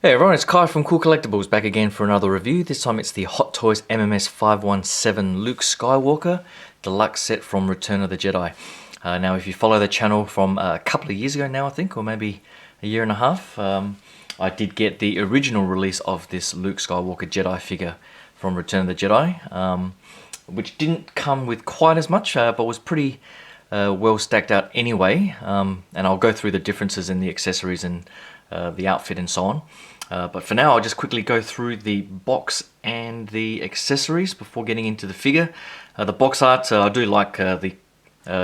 Hey everyone, it's Kai from Cool Collectibles back again for another review. This time it's the Hot Toys MMS517 Luke Skywalker Deluxe set from Return of the Jedi. Now if you follow the channel from a couple of years ago now I think, or maybe a year and a half, I did get the original release of this Luke Skywalker Jedi figure from Return of the Jedi, which didn't come with quite as much, but was pretty well stacked out anyway, and I'll go through the differences in the accessories and the outfit and so on. But for now I'll just quickly go through the box and the accessories before getting into the figure. The box art, I do like the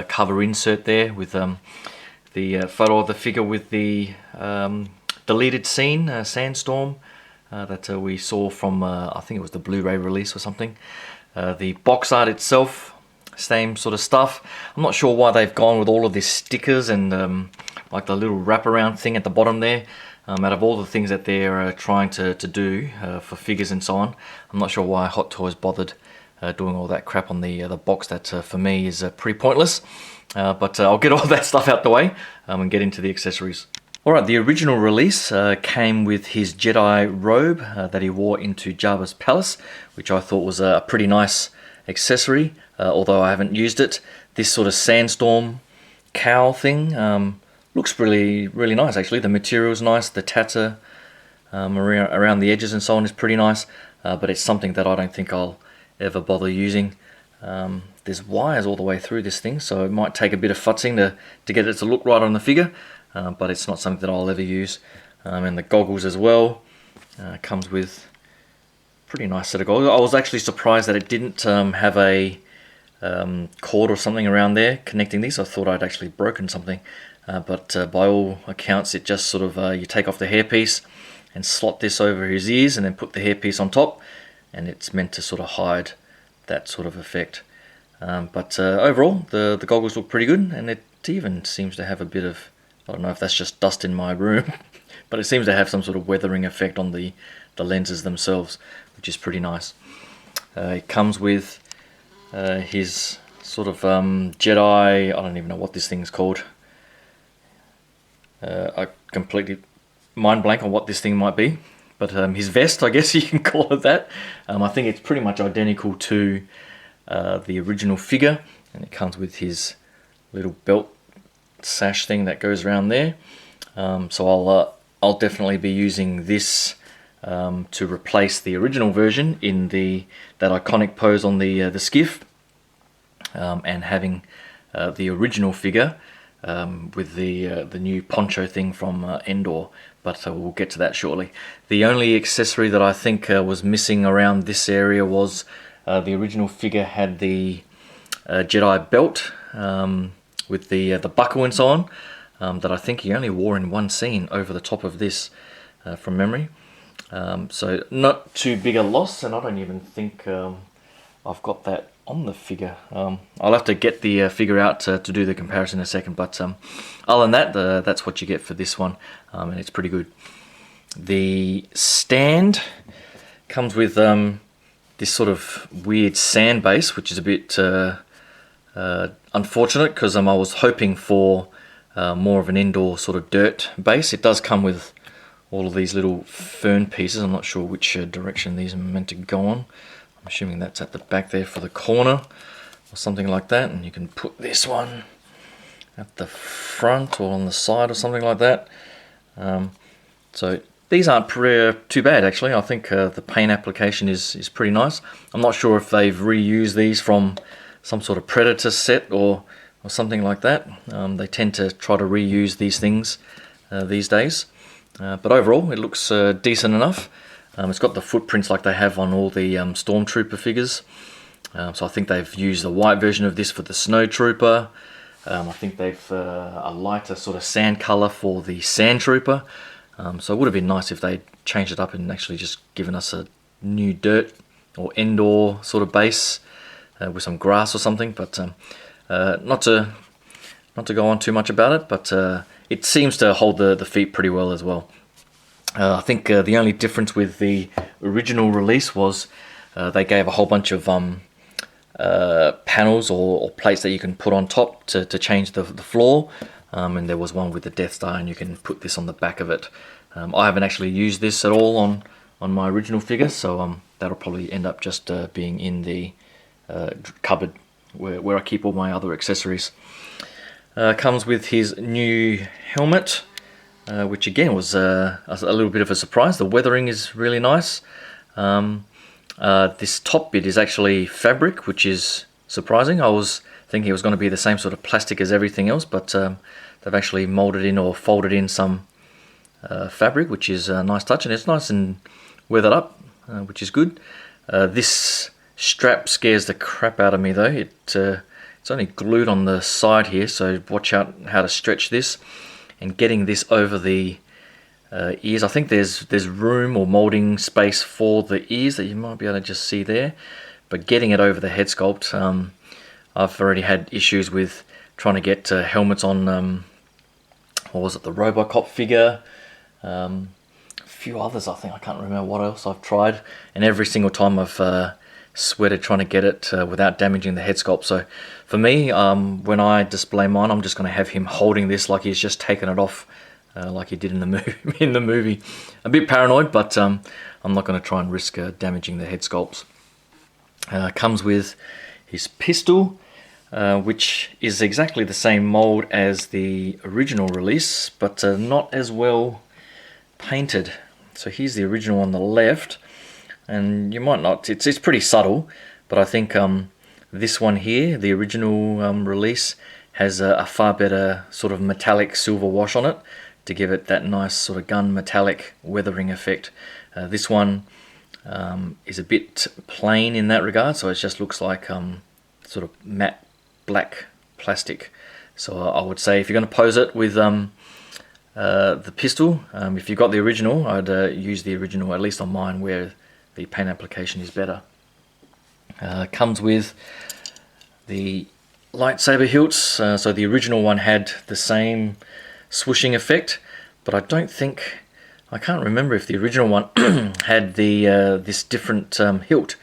cover insert there with the photo of the figure with the deleted scene, Sandstorm, that we saw from, I think it was the Blu-ray release or something. The box art itself, same sort of stuff. I'm not sure why they've gone with all of these stickers and like the little wraparound thing at the bottom there. Out of all the things that they're trying to do for figures and so on, I'm not sure why Hot Toys bothered doing all that crap on the box. That for me is pretty pointless. But I'll get all that stuff out the way and get into the accessories. Alright, the original release came with his Jedi robe that he wore into Jabba's palace, which I thought was a pretty nice accessory, although I haven't used it. This sort of sandstorm cowl thing looks really nice actually. The material's nice, the tatter around the edges and so on is pretty nice, but it's something that I don't think I'll ever bother using. There's wires all the way through this thing, so it might take a bit of futzing to get it to look right on the figure, but it's not something that I'll ever use. And the goggles as well, comes with a pretty nice set of goggles. I was actually surprised that it didn't have a cord or something around there connecting these. I thought I'd actually broken something. But by all accounts it just sort of, you take off the hairpiece and slot this over his ears and then put the hairpiece on top, and it's meant to sort of hide that sort of effect. But overall the goggles look pretty good, and it even seems to have a bit of, I don't know if that's just dust in my room, but it seems to have some sort of weathering effect on the lenses themselves, which is pretty nice. It comes with his sort of Jedi, I don't even know what this thing's called. I completely mind blank on what this thing might be, but his vest, I guess you can call it that. I think it's pretty much identical to the original figure, and it comes with his little belt sash thing that goes around there. So I'll definitely be using this to replace the original version in that iconic pose on the skiff, and having the original figure with the new poncho thing from Endor, but we'll get to that shortly. The only accessory that I think was missing around this area was the original figure had the Jedi belt with the buckle and so on, that I think he only wore in one scene over the top of this from memory. So not too big a loss, and I don't even think I've got that on the figure. I'll have to get the figure out to do the comparison in a second, but other than that, that's what you get for this one, and it's pretty good. The stand comes with this sort of weird sand base, which is a bit unfortunate, because I was hoping for more of an indoor sort of dirt base. It does come with all of these little fern pieces. I'm not sure which direction these are meant to go on. I'm assuming that's at the back there for the corner or something like that, and you can put this one at the front or on the side or something like that. So these aren't too bad actually. I think the paint application is pretty nice. I'm not sure if they've reused these from some sort of Predator set or something like that. They tend to try to reuse these things these days. But overall it looks decent enough. It's got the footprints like they have on all the Stormtrooper figures. So I think they've used the white version of this for the Snowtrooper. I think they've a lighter sort of sand color for the Sandtrooper. So it would have been nice if they changed it up and actually just given us a new dirt or Endor sort of base with some grass or something. But not to go on too much about it, but it seems to hold the feet pretty well as well. I think the only difference with the original release was they gave a whole bunch of panels or plates that you can put on top to change the floor, and there was one with the Death Star, and you can put this on the back of it I haven't actually used this at all on my original figure, so that'll probably end up just being in the cupboard where I keep all my other accessories. Comes with his new helmet, which again was a little bit of a surprise. The weathering is really nice. This top bit is actually fabric, which is surprising. I was thinking it was going to be the same sort of plastic as everything else, but they've actually molded in or folded in some fabric, which is a nice touch, and it's nice and weathered up, which is good. This strap scares the crap out of me though. It's only glued on the side here, so watch out how to stretch this. And getting this over the ears, I think there's room or molding space for the ears that you might be able to just see there, but getting it over the head sculpt, I've already had issues with trying to get helmets on, what was it, the Robocop figure, a few others I think, I can't remember what else I've tried, and every single time I've sweated trying to get it without damaging the head sculpt. So for me, when I display mine, I'm just going to have him holding this like he's just taken it off, like he did in the movie. A bit paranoid, but I'm not going to try and risk damaging the head sculpts. Comes with his pistol, which is exactly the same mold as the original release, but not as well painted. So here's the original on the left, and you might not, it's pretty subtle, but I think this one here, the original release, has a far better sort of metallic silver wash on it to give it that nice sort of gun metallic weathering effect. This one is a bit plain in that regard, so it just looks like sort of matte black plastic. So I would say if you're going to pose it with the pistol, if you've got the original, I'd use the original, at least on mine, where the paint application is better. Comes with the lightsaber hilts. So the original one had the same swooshing effect, but I can't remember if the original one had the this different hilt.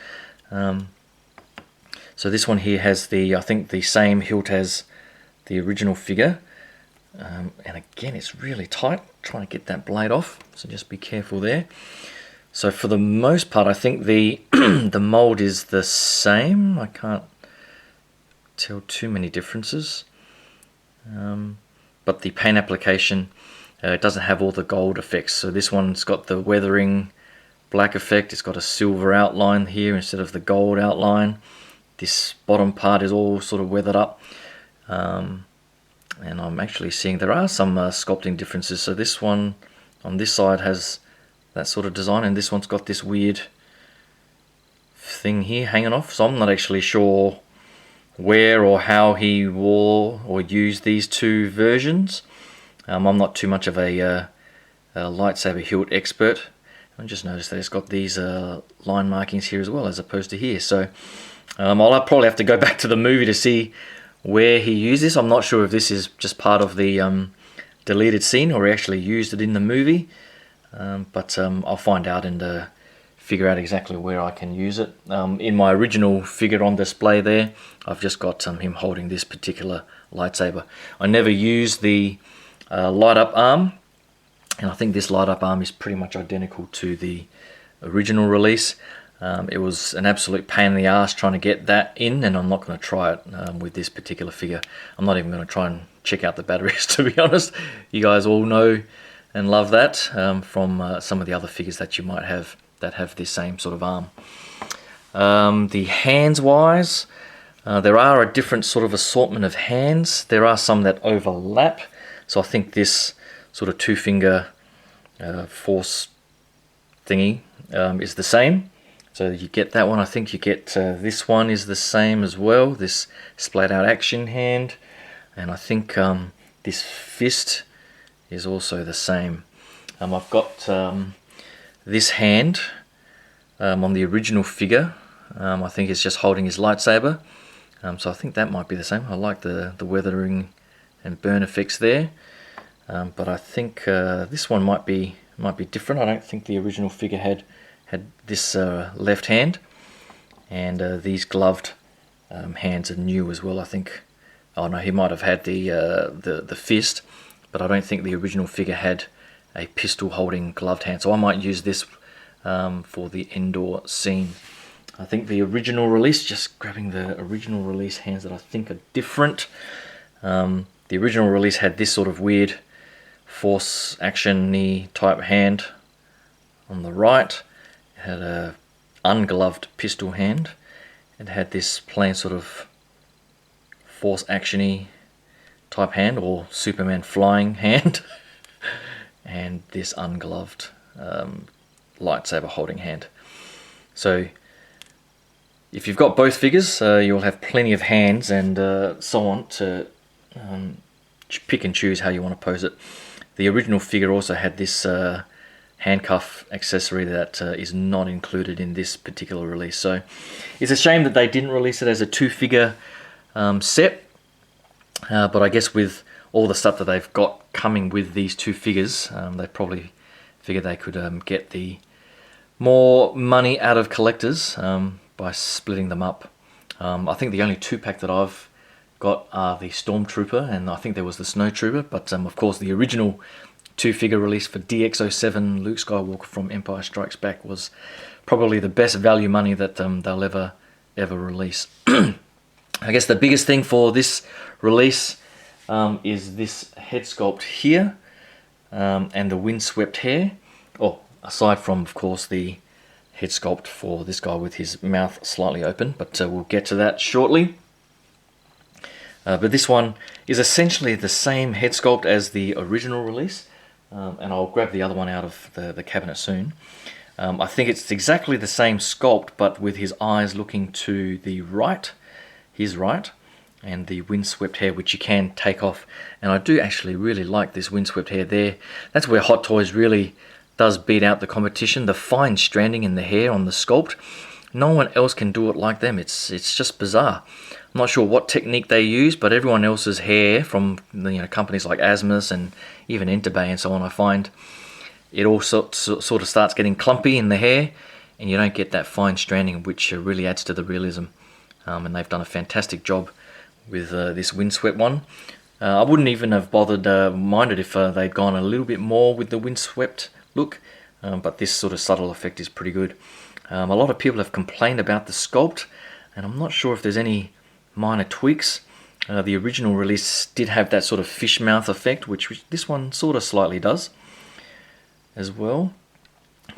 So this one here has I think the same hilt as the original figure, and again it's really tight, trying to get that blade off, so just be careful there. So for the most part, I think the the mold is the same. I can't tell too many differences, but the paint application, it doesn't have all the gold effects. So this one's got the weathering black effect. It's got a silver outline here instead of the gold outline. This bottom part is all sort of weathered up, and I'm actually seeing there are some sculpting differences. So this one on this side has that sort of design, and this one's got this weird thing here hanging off. So I'm not actually sure where or how he wore or used these two versions. I'm not too much of a lightsaber hilt expert. I just noticed that it's got these line markings here as well, as opposed to here. So I'll probably have to go back to the movie to see where he used this. I'm not sure if this is just part of the deleted scene or he actually used it in the movie. But I'll find out and figure out exactly where I can use it. In my original figure on display there, I've just got him holding this particular lightsaber. I never used the light up arm, and I think this light up arm is pretty much identical to the original release. It was an absolute pain in the ass trying to get that in, and I'm not going to try it with this particular figure. I'm not even going to try and check out the batteries, to be honest. You guys all know and love that from some of the other figures that you might have that have this same sort of arm. The hands wise, there are a different sort of assortment of hands. There are some that overlap, so I think this sort of two finger force thingy is the same. So you get that one. I think you get this one is the same as well, this splayed out action hand, and I think this fist is also the same. I've got this hand on the original figure. I think it's just holding his lightsaber, so I think that might be the same. I like the weathering and burn effects there, but I think this one might be different. I don't think the original figure had this left hand, and these gloved hands are new as well, I think. Oh no, he might have had the fist, but I don't think the original figure had a pistol holding gloved hand. So I might use this for the indoor scene. I think the original release, just grabbing the original release hands that I think are different. The original release had this sort of weird force action-y type hand on the right. It had a ungloved pistol hand. It had this plain sort of force action-y type hand, or Superman flying hand, and this ungloved lightsaber holding hand. So if you've got both figures, you'll have plenty of hands and so on to pick and choose how you want to pose it. The original figure also had this handcuff accessory that is not included in this particular release. So it's a shame that they didn't release it as a 2-figure set, but I guess with all the stuff that they've got coming with these 2 figures, they probably figured they could get the more money out of collectors by splitting them up. I think the only 2-pack that I've got are the Stormtrooper, and I think there was the Snowtrooper, but of course the original 2-figure release for DX07 Luke Skywalker from Empire Strikes Back was probably the best value money that they'll ever release. I guess the biggest thing for this release is this head sculpt here and the windswept hair. Oh, aside from, of course, the head sculpt for this guy with his mouth slightly open, but we'll get to that shortly. But this one is essentially the same head sculpt as the original release, and I'll grab the other one out of the cabinet soon. I think it's exactly the same sculpt, but with his eyes looking to the right, his right, and the windswept hair, which you can take off. And I do actually really like this windswept hair there. That's where Hot Toys really does beat out the competition. The fine stranding in the hair on the sculpt, no one else can do it like them. It's just bizarre. I'm not sure what technique they use, but everyone else's hair from companies like Asmus and even Interbay and so on, I find it all sort of starts getting clumpy in the hair, and you don't get that fine stranding, which really adds to the realism. And they've done a fantastic job with this windswept one. I wouldn't even have minded if they'd gone a little bit more with the windswept look, but this sort of subtle effect is pretty good. A lot of people have complained about the sculpt, and I'm not sure if there's any minor tweaks. The original release did have that sort of fish mouth effect, which this one sort of slightly does as well.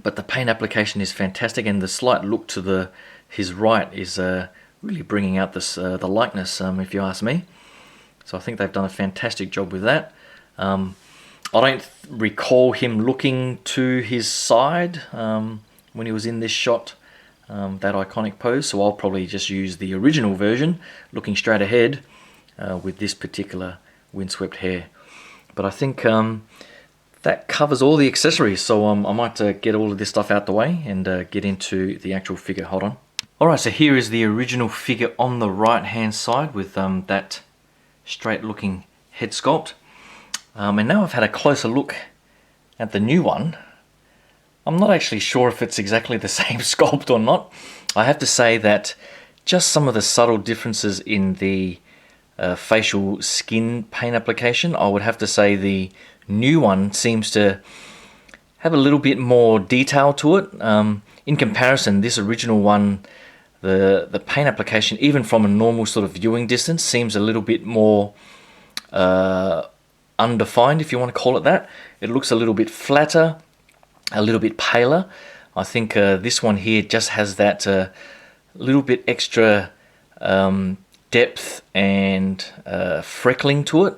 But the paint application is fantastic, and the slight look to his right is really bringing out this the likeness, if you ask me. So I think they've done a fantastic job with that. I don't recall him looking to his side when he was in this shot, that iconic pose, so I'll probably just use the original version, looking straight ahead with this particular windswept hair. But I think that covers all the accessories, so I might get all of this stuff out the way and get into the actual figure. Hold on. Alright, so here is the original figure on the right hand side with that straight looking head sculpt. And now I've had a closer look at the new one. I'm not actually sure if it's exactly the same sculpt or not. I have to say that just some of the subtle differences in the facial skin paint application, I would have to say the new one seems to have a little bit more detail to it. In comparison, this original one, the paint application, even from a normal sort of viewing distance, seems a little bit more undefined, if you want to call it that. It looks a little bit flatter, a little bit paler. I think this one here just has that little bit extra depth and freckling to it,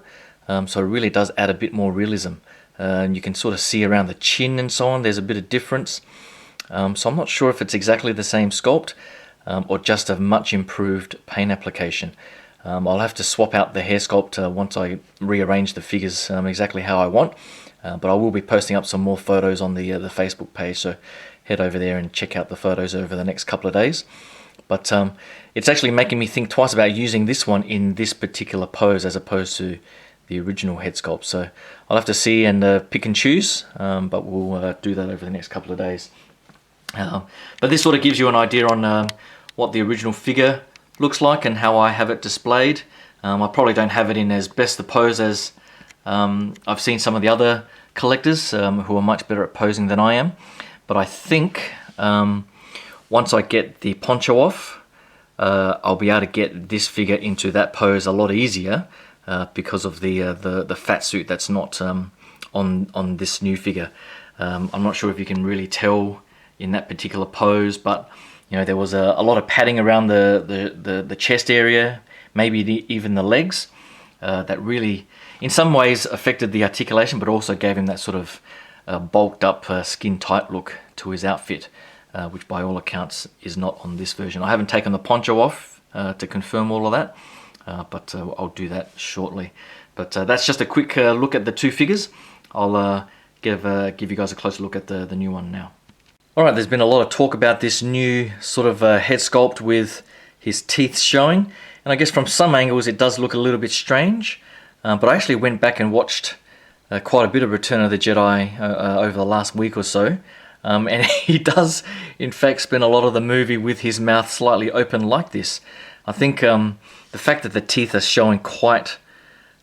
so it really does add a bit more realism. And you can sort of see around the chin and so on, there's a bit of difference. So I'm not sure if it's exactly the same sculpt or just a much improved paint application. I'll have to swap out the hair sculpt once I rearrange the figures exactly how I want. But I will be posting up some more photos on the Facebook page, so head over there and check out the photos over the next couple of days. But it's actually making me think twice about using this one in this particular pose as opposed to the original head sculpt. So I'll have to see and pick and choose, but we'll do that over the next couple of days. But this sort of gives you an idea on what the original figure looks like and how I have it displayed. I probably don't have it in as best the pose as I've seen some of the other collectors who are much better at posing than I am. But I think once I get the poncho off, I'll be able to get this figure into that pose a lot easier because of the fat suit that's not on this new figure. I'm not sure if you can really tell in that particular pose, but you know, there was a lot of padding around the chest area, maybe even the legs, that really in some ways affected the articulation, but also gave him that sort of bulked up skin tight look to his outfit, which by all accounts is not on this version. I haven't taken the poncho off to confirm all of that, but I'll do that shortly. But that's just a quick look at the two figures. I'll give you guys a closer look at the new one now. Alright, there's been a lot of talk about this new sort of head sculpt with his teeth showing, and I guess from some angles it does look a little bit strange, but I actually went back and watched quite a bit of Return of the Jedi over the last week or so, and he does in fact spend a lot of the movie with his mouth slightly open like this. I think the fact that the teeth are showing quite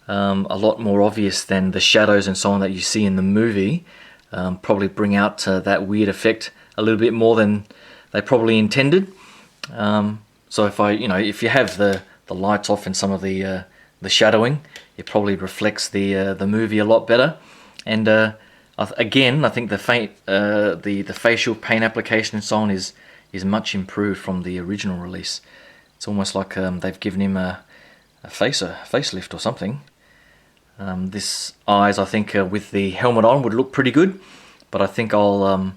a lot more obvious than the shadows and so on that you see in the movie probably bring out that weird effect a little bit more than they probably intended. So if you have the lights off and some of the shadowing, it probably reflects the movie a lot better. And again, I think the facial paint application and so on is much improved from the original release. It's almost like they've given him a facelift or something. This eyes, I think, with the helmet on would look pretty good, but I think I'll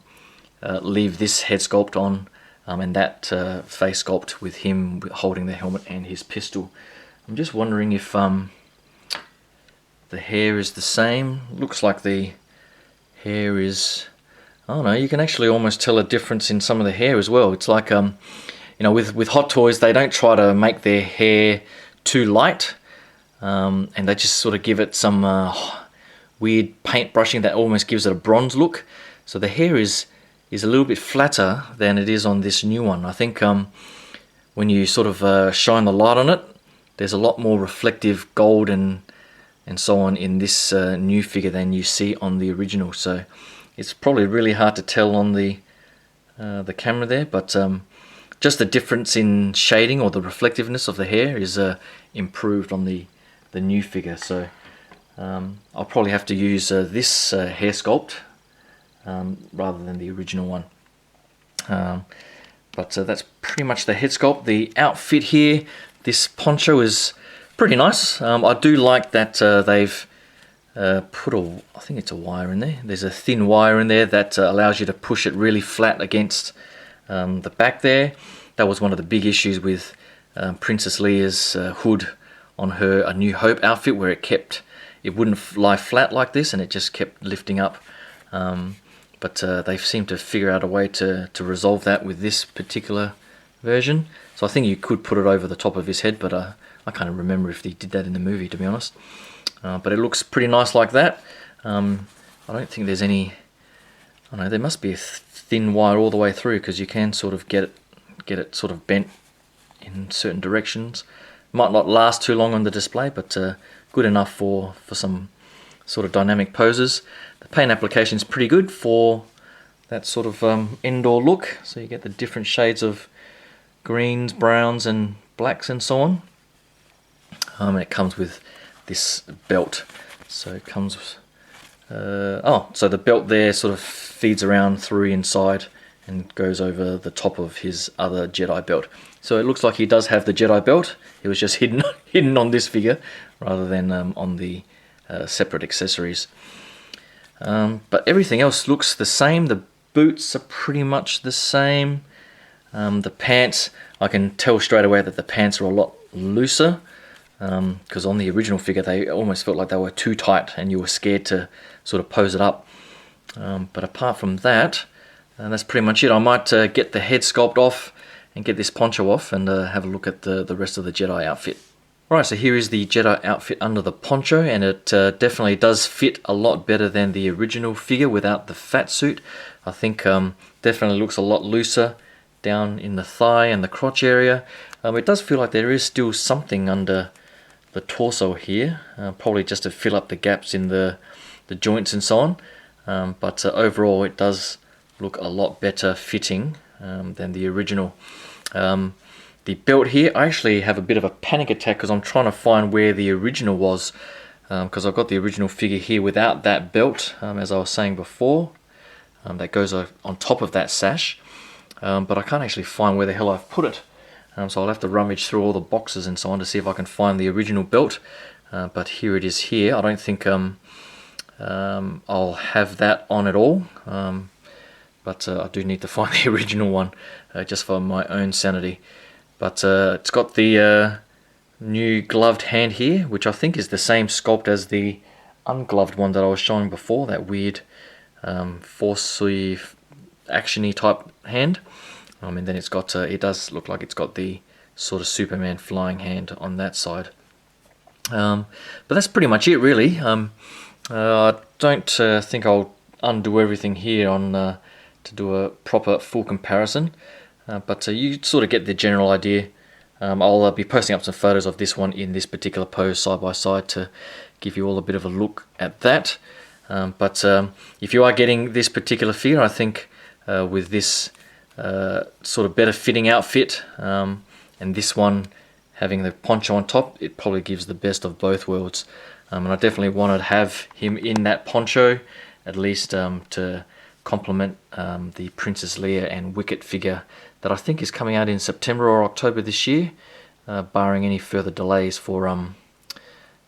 leave this head sculpt on and that face sculpt with him holding the helmet and his pistol. I'm just wondering if the hair is the same. Looks like the hair is, I don't know, you can actually almost tell a difference in some of the hair as well. It's like, with Hot Toys, they don't try to make their hair too light, and they just sort of give it some weird paint brushing that almost gives it a bronze look. So the hair is a little bit flatter than it is on this new one. I think when you sort of shine the light on it, there's a lot more reflective gold and so on in this new figure than you see on the original. So it's probably really hard to tell on the camera there, but just the difference in shading or the reflectiveness of the hair is improved on the new figure. So I'll probably have to use this hair sculpt rather than the original one. But that's pretty much the head sculpt. The outfit here, this poncho is pretty nice. I do like that they've put I think it's a wire in there. There's a thin wire in there that allows you to push it really flat against the back there. That was one of the big issues with Princess Leia's hood on her A New Hope outfit, where it wouldn't lie flat like this and it just kept lifting up. But they seem to figure out a way to resolve that with this particular version. So I think you could put it over the top of his head, but I can't remember if they did that in the movie, to be honest. But it looks pretty nice like that. I don't think there's any... I don't know, there must be a thin wire all the way through, because you can sort of get it sort of bent in certain directions. Might not last too long on the display, but good enough for some sort of dynamic poses. The paint application is pretty good for that sort of indoor look. So you get the different shades of greens, browns and blacks and so on. And it comes with this belt. So it comes with, so the belt there sort of feeds around through inside and goes over the top of his other Jedi belt. So it looks like he does have the Jedi belt. It was just hidden on this figure rather than on the separate accessories. But everything else looks the same. The boots are pretty much the same. The pants, I can tell straight away that the pants are a lot looser, because on the original figure they almost felt like they were too tight and you were scared to sort of pose it up. But apart from that, that's pretty much it. I might get the head sculpt off and get this poncho off and have a look at the rest of the Jedi outfit. Right, so here is the Jedi outfit under the poncho, and it definitely does fit a lot better than the original figure without the fat suit. I think definitely looks a lot looser down in the thigh and the crotch area. It does feel like there is still something under the torso here, probably just to fill up the gaps in the the joints and so on, but overall it does look a lot better fitting than the original. The belt here, I actually have a bit of a panic attack because I'm trying to find where the original was, because I've got the original figure here without that belt, as I was saying before, that goes on top of that sash, but I can't actually find where the hell I've put it, so I'll have to rummage through all the boxes and so on to see if I can find the original belt, but here it is here. I don't think I'll have that on at all, but I do need to find the original one, just for my own sanity. But it's got the new gloved hand here, which I think is the same sculpt as the ungloved one that I was showing before, that weird forcey, action-y type hand. And then it's got, it does look like it's got the sort of Superman flying hand on that side. But that's pretty much it, really. I don't think I'll undo everything here on to do a proper full comparison. But you sort of get the general idea. I'll be posting up some photos of this one in this particular pose side by side to give you all a bit of a look at that. But if you are getting this particular figure, I think with this sort of better fitting outfit and this one having the poncho on top, it probably gives the best of both worlds. And I definitely wanted to have him in that poncho, at least to complement the Princess Leia and Wicket figure that I think is coming out in September or October this year, barring any further delays for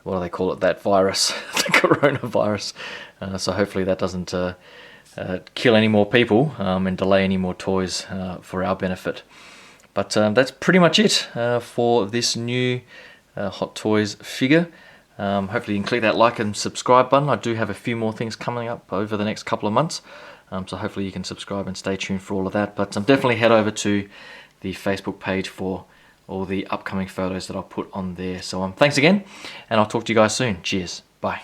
what do they call it, that virus, the coronavirus. So hopefully that doesn't kill any more people and delay any more toys for our benefit. But that's pretty much it for this new Hot Toys figure. Hopefully you can click that like and subscribe button. I do have a few more things coming up over the next couple of months. So hopefully you can subscribe and stay tuned for all of that. But definitely head over to the Facebook page for all the upcoming photos that I'll put on there. So thanks again, and I'll talk to you guys soon. Cheers. Bye.